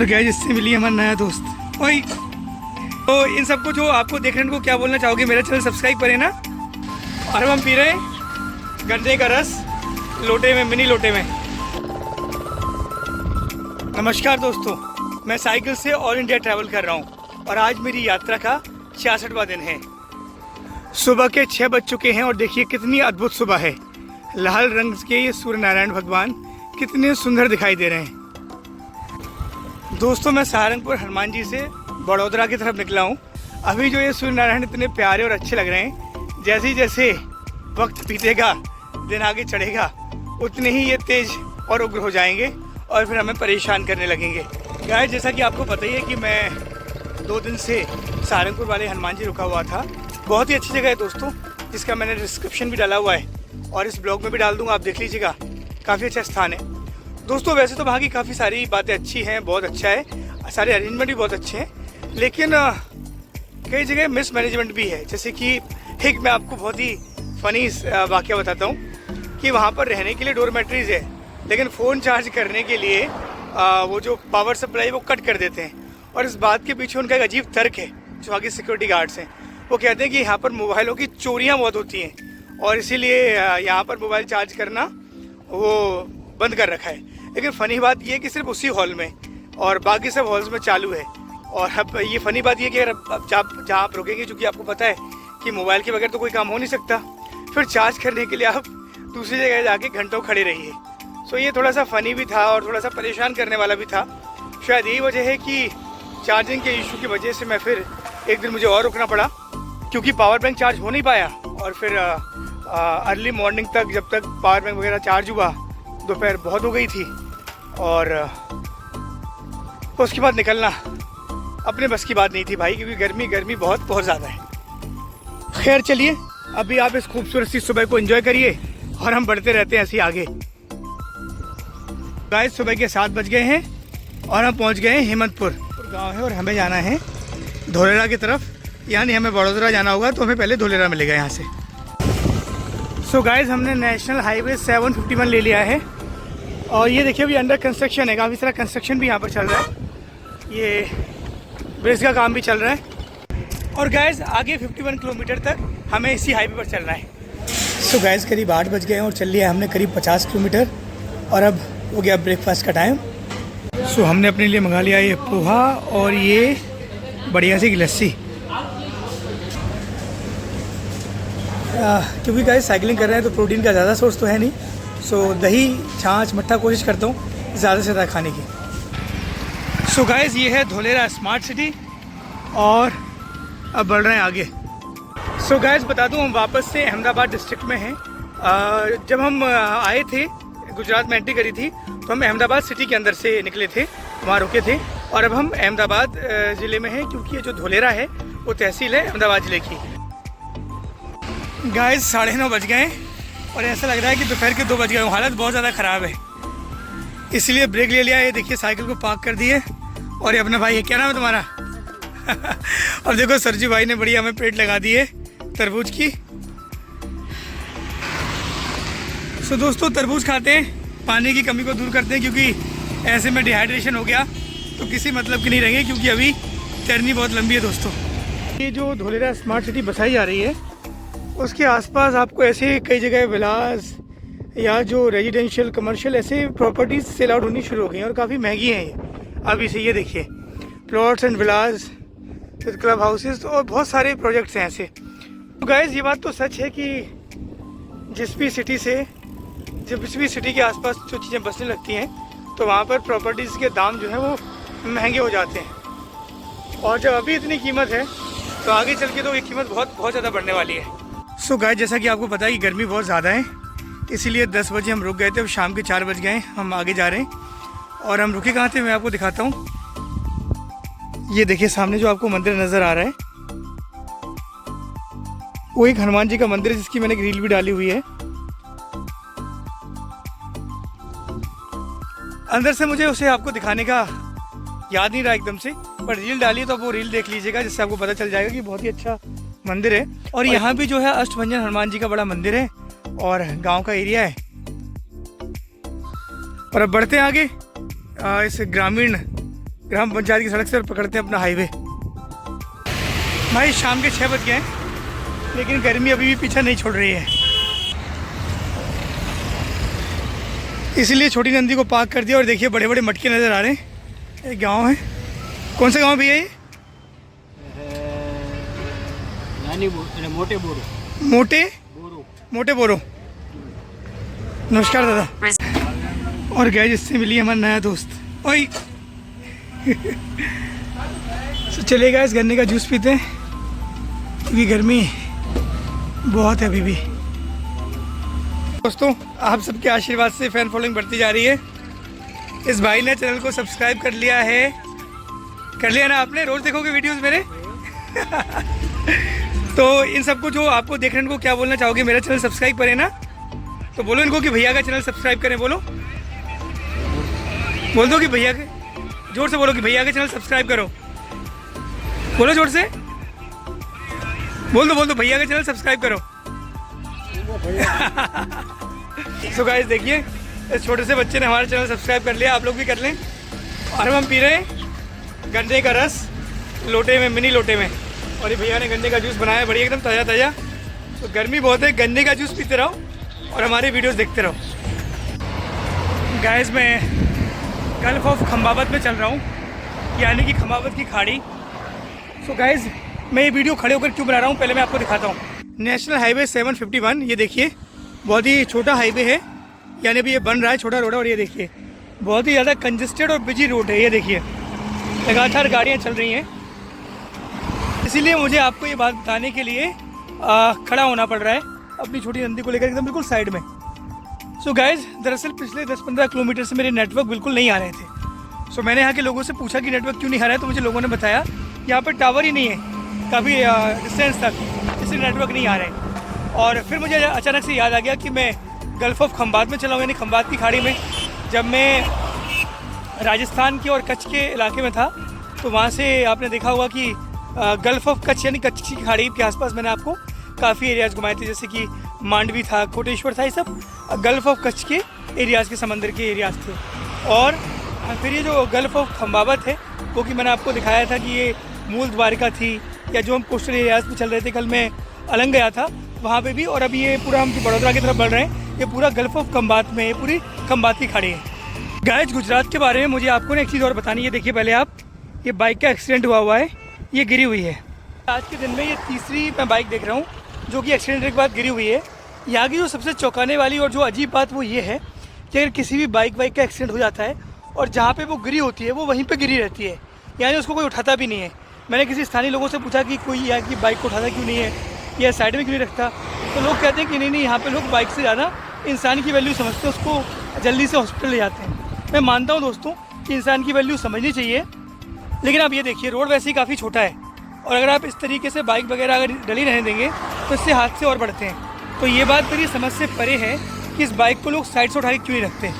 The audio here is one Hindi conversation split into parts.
और गैज इससे मिली हमारा नया दोस्त। वही तो इन सबको जो आपको देखने को क्या बोलना चाहोगे, मेरा चैनल सब्सक्राइब करें ना। और अब हम पी रहे हैं गन्ने का रस लोटे में, मिनी लोटे में। नमस्कार दोस्तों, मैं साइकिल से ऑल इंडिया ट्रैवल कर रहा हूँ और आज मेरी यात्रा का 66वां दिन है। सुबह के 6 बज चुके हैं और देखिए कितनी अद्भुत सुबह है। लाल रंग के ये सूर्य नारायण भगवान कितने सुंदर दिखाई दे रहे हैं। दोस्तों, मैं सहारनपुर हनुमान जी से बड़ौदा की तरफ निकला हूँ। अभी जो ये सूर्य नारायण इतने प्यारे और अच्छे लग रहे हैं, जैसे जैसे वक्त बीतेगा, दिन आगे चढ़ेगा, उतने ही ये तेज और उग्र हो जाएंगे और फिर हमें परेशान करने लगेंगे। गाइस, जैसा कि आपको पता ही है कि मैं 2 दिन से सहारनपुर वाले हनुमान जी रुका हुआ था। बहुत ही अच्छी जगह है दोस्तों, जिसका मैंने डिस्क्रिप्शन भी डाला हुआ है और इस ब्लॉग में भी डाल दूंगा, आप देख लीजिएगा। काफ़ी अच्छा स्थान है दोस्तों। वैसे तो वहाँ की काफ़ी सारी बातें अच्छी हैं, बहुत अच्छा है, सारे अरेंजमेंट भी बहुत अच्छे हैं, लेकिन कई जगह मिसमैनेजमेंट भी है। जैसे कि एक मैं आपको बहुत ही फ़नी वाक़या बताता हूँ कि वहाँ पर रहने के लिए डोरमेट्रीज़ है, लेकिन फ़ोन चार्ज करने के लिए वो जो पावर सप्लाई वो कट कर देते हैं। और इस बात के पीछे उनका एक अजीब तर्क है। जो वहाँ के सिक्योरिटी गार्ड्स हैं वो कहते हैं कि यहाँ पर मोबाइलों की चोरियाँ बहुत होती हैं और इसीलिए यहाँ पर मोबाइल चार्ज करना वो बंद कर रखा है। लेकिन फ़नी बात ये है कि सिर्फ उसी हॉल में और बाकी सब हॉल्स में चालू है। और अब ये फ़नी बात ये कि अगर अब जहाँ आप रुकेंगे, चूँकि आपको पता है कि मोबाइल के बगैर तो कोई काम हो नहीं सकता, फिर चार्ज करने के लिए आप दूसरी जगह जाके घंटों खड़े रहिए। सो ये थोड़ा सा फ़नी भी था और थोड़ा सा परेशान करने वाला भी था। शायद यही वजह है कि चार्जिंग के इशू की वजह से मैं फिर एक दिन मुझे और रुकना पड़ा, क्योंकि पावर बैंक चार्ज हो नहीं पाया। और फिर अर्ली मॉर्निंग तक, जब तक पावर बैंक वगैरह चार्ज हुआ, दोपहर बहुत हो गई थी और उसके बाद निकलना अपने बस की बात नहीं थी भाई, क्योंकि गर्मी बहुत ज़्यादा है। खैर चलिए, अभी आप इस खूबसूरत सी सुबह को एंजॉय करिए और हम बढ़ते रहते हैं ऐसे आगे। गाइस, सुबह के 7 बज गए हैं और हम पहुंच गए हैं हेमंतपुर गांव है और हमें जाना है धोलेरा की तरफ। यानी हमें बड़ौदा जाना होगा तो हमें पहले धोलेरा मिलेगा यहाँ से। सो गाइस, हमने नेशनल हाईवे 751 ले लिया है और ये देखिए अभी अंडर कंस्ट्रक्शन है। काफ़ी सारा कंस्ट्रक्शन भी यहाँ पर चल रहा है, ये ब्रिज का काम भी चल रहा है। और गाइस, आगे 51 किलोमीटर तक हमें इसी हाईवे पर चलना है। सो गाइस, करीब 8 बज गए और चल लिया हमने करीब 50 किलोमीटर और अब हो गया ब्रेकफास्ट का टाइम। सो हमने अपने लिए मंगा लिया ये पोहा और ये बढ़िया सी लस्सी। क्योंकि गाइस साइकिलिंग कर रहे हैं तो प्रोटीन का ज़्यादा सोर्स तो है नहीं, सो दही, छाछ, मट्ठा कोशिश करता हूँ ज़्यादा से ज़्यादा खाने की। सो गाइस, ये है धोलेरा स्मार्ट सिटी और अब बढ़ रहे हैं आगे। सो गाइस, बता दूँ, हम वापस से अहमदाबाद डिस्ट्रिक्ट में हैं। जब हम आए थे, गुजरात में एंट्री करी थी, तो हम अहमदाबाद सिटी के अंदर से निकले थे, वहाँ रुके थे। और अब हम अहमदाबाद ज़िले में हैं, क्योंकि ये जो धोलेरा है वो तहसील है अहमदाबाद ज़िले की। गाइस, 9:30 बज गए और ऐसा लग रहा है कि दोपहर के 2 बज गए। हालत बहुत ज़्यादा ख़राब है, इसलिए ब्रेक ले लिया। ये देखिए साइकिल को पार्क कर दिए और ये अपना भाई है, क्या नाम है तुम्हारा? और देखो सरजू भाई ने बढ़िया हमें प्लेट लगा दी है तरबूज की। सो दोस्तों, तरबूज खाते हैं, पानी की कमी को दूर करते हैं, क्योंकि ऐसे में डिहाइड्रेशन हो गया तो किसी मतलब की नहीं रहेंगे, क्योंकि अभी जर्नी बहुत लंबी है दोस्तों। ये जो धोलेरा स्मार्ट सिटी बसाई जा रही है, उसके आसपास आपको ऐसे कई जगह विलास या जो रेजिडेंशियल कमर्शियल ऐसे प्रॉपर्टीज़ सेल आउट होनी शुरू हो गई हैं और काफ़ी महंगी हैं ये अभी से। ये देखिए plots and Vilas, club houses और बहुत सारे प्रोजेक्ट्स हैं ऐसे। तो गाइस, ये बात तो सच है कि जिस भी सिटी के आसपास जो चीज़ें बसने लगती हैं तो वहाँ पर प्रॉपर्टीज़ के दाम जो है वो महंगे हो जाते हैं। और जब अभी इतनी कीमत है तो आगे चल के तो ये कीमत बहुत ज़्यादा बढ़ने वाली है। सो गाइस, जैसा कि आपको पता है कि गर्मी बहुत ज़्यादा है, इसीलिए 10 बजे हम रुक गए थे। अब शाम के 4 बज गए, हम आगे जा रहे हैं। और हम रुके कहाँ थे मैं आपको दिखाता हूँ। ये देखिए सामने जो आपको मंदिर नज़र आ रहा है, वो एक हनुमान जी का मंदिर है, जिसकी मैंने एक रील भी डाली हुई है। अंदर से मुझे उसे आपको दिखाने का याद नहीं रहा एकदम से, पर रील डाली तो वो रील देख लीजिएगा, जिससे आपको पता चल जाएगा कि बहुत ही अच्छा मंदिर है। और यहाँ भी जो है अष्टभंजन हनुमान जी का बड़ा मंदिर है और गांव का एरिया है। और अब बढ़ते हैं आगे इस ग्रामीण ग्राम पंचायत की सड़क से और पकड़ते हैं अपना हाईवे। भाई शाम के 6 बज गए हैं, लेकिन गर्मी अभी भी पीछा नहीं छोड़ रही है, इसलिए छोटी नंदी को पार्क कर दिया। और देखिए बड़े बड़े मटके नज़र आ रहे हैं। एक गांव है, कौन सा गांव भैया ये? मोटे बोरो। मोटे बोरो। नमस्कार दादा। और गए जिससे मिली हमारा नया दोस्त। ओए तो चले गए इस गन्ने का जूस पीते हैं, क्योंकि गर्मी बहुत है अभी भी। दोस्तों आप सबके आशीर्वाद से फैन फॉलोइंग बढ़ती जा रही है। इस भाई ने चैनल को सब्सक्राइब कर लिया है, कर लिया ना आपने? रोज देखोगे वीडियोस मेरे? तो इन सबको जो आपको देखने को क्या बोलना चाहोगे? मेरा चैनल सब्सक्राइब करें ना, तो बोलो इनको कि भैया का चैनल सब्सक्राइब करें। बोल दो कि भैया के, जोर से बोलो कि भैया का चैनल सब्सक्राइब करो। बोलो जोर से, बोल दो भैया का चैनल सब्सक्राइब करो। सो गाइस देखिए, इस छोटे से बच्चे ने हमारा चैनल सब्सक्राइब कर लिया, आप लोग भी कर लें। और हम पी रहे हैं गन्ने का रस लोटे में, मिनी लोटे में। और ये भैया ने गन्ने का जूस बनाया, बढ़िया एकदम ताज़ा ताज़ा। तो गर्मी बहुत है, गन्ने का जूस पीते रहो और हमारे वीडियोस देखते रहो। गाइस मैं गल्फ ऑफ खम्बावत में चल रहा हूँ, यानी कि खम्बावत की खाड़ी। सो गाइस मैं ये वीडियो खड़े होकर क्यों बना रहा हूँ, पहले मैं आपको दिखाता हूँ। नेशनल हाईवे 751, ये देखिए बहुत ही छोटा हाईवे है, यानी अभी ये बन रहा है, छोटा रोड है। और ये देखिए बहुत ही ज़्यादा कंजेस्टेड और बिजी रोड है। ये देखिए लगातार गाड़ियाँ चल रही हैं, इसीलिए मुझे आपको ये बात बताने के लिए खड़ा होना पड़ रहा है अपनी छोटी नंदी को लेकर एकदम बिल्कुल साइड में। सो गाइज दरअसल पिछले 10-15 किलोमीटर से मेरे नेटवर्क बिल्कुल नहीं आ रहे थे। सो मैंने यहाँ के लोगों से पूछा कि नेटवर्क क्यों नहीं आ रहा है, तो मुझे लोगों ने बताया यहाँ पर टावर ही नहीं है काफ़ी डिस्टेंस तक, इसलिए नेटवर्क नहीं आ रहे। और फिर मुझे अचानक से याद आ गया कि मैं गल्फ ऑफ खम्बात में चला हूँ, यानी खम्बात की खाड़ी में। जब मैं राजस्थान के और कच्छ के इलाके में था, तो वहाँ से आपने देखा होगा कि गल्फ ऑफ कच्छ यानी कच्छ की खाड़ी के आसपास मैंने आपको काफ़ी एरियाज़ घुमाए थे, जैसे कि मांडवी था, कोटेश्वर था, ये सब गल्फ ऑफ कच्छ के एरियाज़ के, समंदर के एरियाज़ थे। और फिर ये जो गल्फ ऑफ खम्बावत है, वो कि मैंने आपको दिखाया था कि ये मूल द्वारिका थी, या जो हम कोस्टल एरियाज़ पे चल रहे थे। कल मैं अलंग गया था वहाँ पे भी, और अभी ये पूरा हम बड़ौदा की तरफ बढ़ रहे हैं। ये पूरा गल्फ ऑफ खम्बात में, ये पूरी खम्बात की खाड़ी है। गाइस गुजरात के बारे में मुझे आपको ना एक चीज़ और बतानी है। देखिए पहले आप, ये बाइक का एक्सीडेंट हुआ है, ये गिरी हुई है। आज के दिन में ये तीसरी मैं बाइक देख रहा हूँ जो कि एक्सीडेंट के बाद गिरी हुई है। यहाँ की जो सबसे चौंकाने वाली और जो अजीब बात वो ये है कि अगर किसी भी बाइक का एक्सीडेंट हो जाता है और जहाँ पे वो गिरी होती है वो वहीं पे गिरी रहती है, यानी उसको कोई उठाता भी नहीं है। मैंने किसी स्थानीय लोगों से पूछा कि कोई यहाँ की बाइक को उठाता क्यों नहीं है या साइड में क्यों नहीं रखता, तो लोग कहते हैं कि नहीं यहाँ पे लोग बाइक से ज़्यादा इंसान की वैल्यू समझते हैं, उसको जल्दी से हॉस्पिटल ले जाते हैं। मैं मानता हूँ दोस्तों कि इंसान की वैल्यू समझनी चाहिए, लेकिन आप ये देखिए रोड वैसे ही काफ़ी छोटा है, और अगर आप इस तरीके से बाइक वगैरह अगर डली रहने देंगे तो इससे हादसे और बढ़ते हैं। तो ये बात मेरी समझ से परे है कि इस बाइक को लोग साइड से उठा के क्यों नहीं रखते।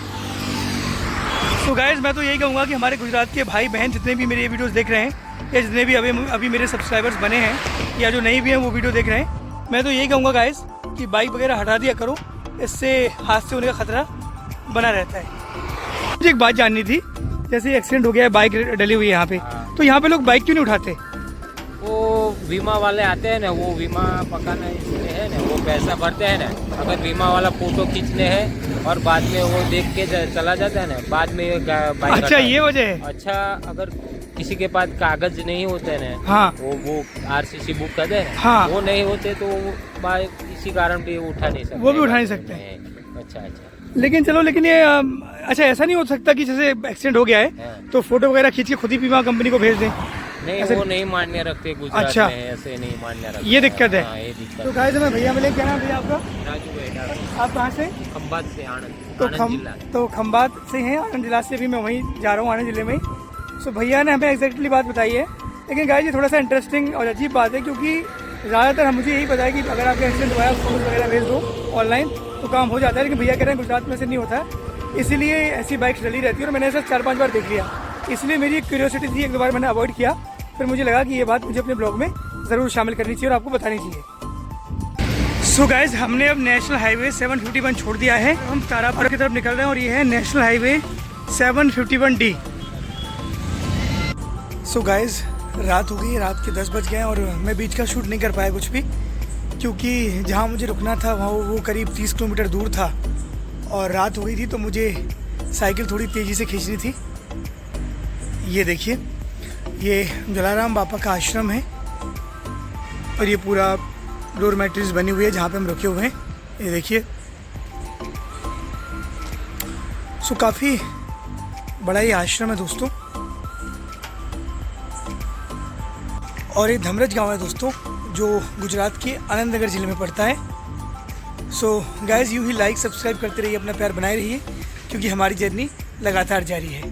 सो गाइस मैं तो यही कहूँगा कि हमारे गुजरात के भाई बहन जितने भी मेरे ये वीडियोस देख रहे हैं, या जितने भी अभी मेरे सब्सक्राइबर्स बने हैं या जो नहीं भी हैं वो वीडियो देख रहे हैं, मैं तो यही कहूँगा गाइस कि बाइक वगैरह हटा दिया करो, इससे हादसे होने का खतरा बना रहता है। मुझे एक बात जाननी थी, जैसे एक्सीडेंट हो गया है, बाइक डली हुई है यहाँ पे, तो यहाँ पे लोग बाइक क्यों नहीं उठाते? वो बीमा वाले आते हैं ना, वो बीमा पकाना इसलिए है ना, वो पैसा भरते हैं ना। अगर बीमा वाला फोटो खींचने हैं और बाद में वो देख के चला जाता है ना, बाद में बाइक। अच्छा ये वजह है। अच्छा अगर किसी के पास कागज नहीं होते ना, हाँ, वो आरसीसी बुक कर दे, हाँ, वो नहीं होते तो वो बाइक इसी कारण भी उठा नहीं सकते, वो भी उठा नहीं सकते। अच्छा लेकिन चलो, लेकिन ये अच्छा ऐसा नहीं हो सकता कि जैसे एक्सीडेंट हो गया है तो फोटो वगैरह खींच के खुद ही बीमा कंपनी को भेज दें? नहीं वो नहीं मान्य रखते गुजरात अच्छा, में, ऐसे नहीं मान्य रखते, ये दिक्कत है। हाँ, ये दिक्कत। तो गाइस मैं भैया मिले, क्या नाम भैया आपका? राजू है। आप कहाँ से? खम्बात से, आनंद। तो खम्बात से हैं, आनंद जिला से भी मैं वहीं जा रहा हूँ, आनंद जिले में। सो भैया ने हमें एग्जैक्टली बात बताई है, लेकिन गाइस ये थोड़ा सा इंटरेस्टिंग और अजीब बात है, क्योंकि ज़्यादातर हम मुझे यही पता है कि अगर आपका एक्सीडेंट हुआ है फोटो वगैरह भेज दो ऑनलाइन तो काम हो जाता है, लेकिन भैया कह रहे हैं गुजरात में से नहीं होता है, इसीलिए ऐसी बाइक्स डली रहती है। और मैंने ऐसा 4-5 बार देख लिया, इसलिए मेरी एक क्यूरियोसिटी थी, 1-2 बार मैंने अवॉइड किया, फिर मुझे लगा कि ये बात मुझे अपने ब्लॉग में ज़रूर शामिल करनी चाहिए और आपको बतानी चाहिए। सो गाइज हमने अब नेशनल हाईवे 751 छोड़ दिया है, हम तारापुर की तरफ निकल रहे हैं और ये है national highway 751D। So guys, रात हो गई, रात के 10 बज गए हैं और मैं बीच का शूट नहीं कर पाया कुछ भी, क्योंकि जहाँ मुझे रुकना था वहाँ वो करीब 30 किलोमीटर दूर था और रात हो गई थी, तो मुझे साइकिल थोड़ी तेज़ी से खींचनी थी। ये देखिए, ये जलाराम बापा का आश्रम है और ये पूरा डोरमेट्रीज बनी हुई है जहाँ पे हम रुके हुए हैं। ये देखिए, सो काफ़ी बड़ा ये आश्रम है दोस्तों, और ये धमरज गांव है दोस्तों, जो गुजरात के आनंदनगर ज़िले में पड़ता है। सो गाइस, यूँ ही लाइक सब्सक्राइब करते रहिए, अपना प्यार बनाए रहिए, क्योंकि हमारी जर्नी लगातार जारी है।